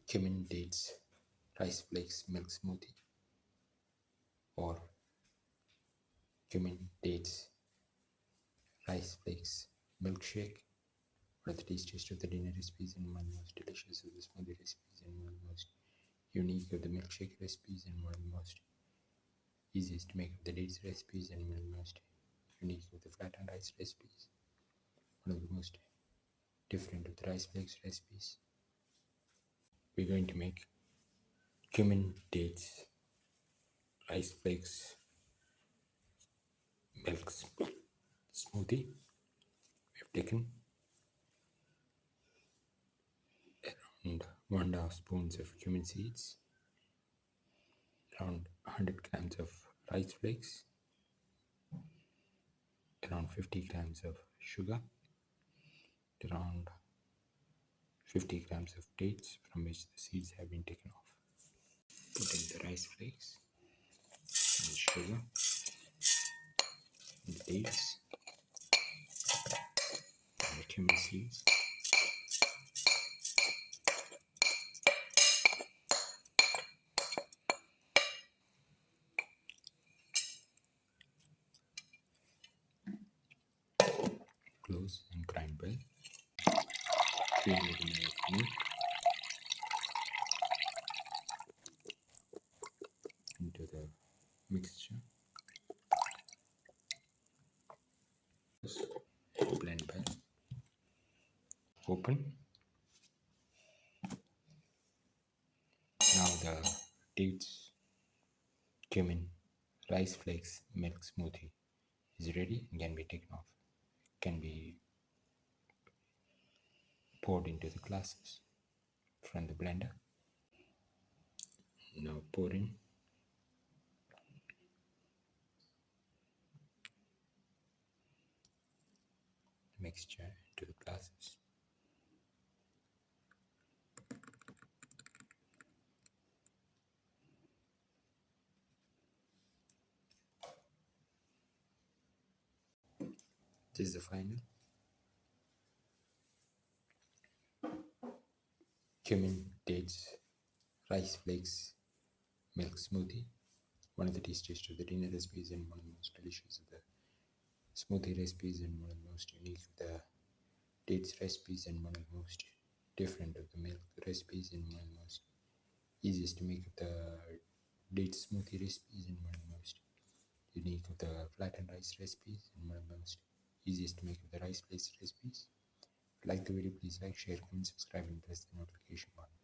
Cumin dates rice flakes milk smoothie, or cumin dates rice flakes milkshake. One of the tastiest of the dinner recipes and one of the most delicious of the smoothie recipes and one of the most unique of the milkshake recipes and one of the most easiest to make of the dates recipes and one of the most unique of the flattened rice recipes. One of the most different of the rice flakes recipes. We're going to make cumin dates rice flakes milk smoothie. We've taken around 1.5 spoons of cumin seeds, around 100 grams of rice flakes, around 50 grams of sugar, around 50 grams of dates from which the seeds have been taken off. Put in the rice flakes and the sugar and the dates and the cumin seeds. Close and grind well. 300 ml of milk into the mixture. Blend well. Open. Now the dates, cumin, rice flakes milk smoothie is ready and can be taken off. Can be poured into the glasses from the blender. Now pour in the mixture into the glasses. This is the final cumin dates rice flakes milk smoothie. One of the tastiest of the dinner recipes and one of the most delicious of the smoothie recipes and one of the most unique of the dates recipes and one of the most different of the milk recipes and one of the most easiest to make of the dates smoothie recipes and one of the most unique of the flattened rice recipes and one of the most easiest to make of the rice flakes recipes. If you like the video, please like, share, comment, subscribe and press the notification button.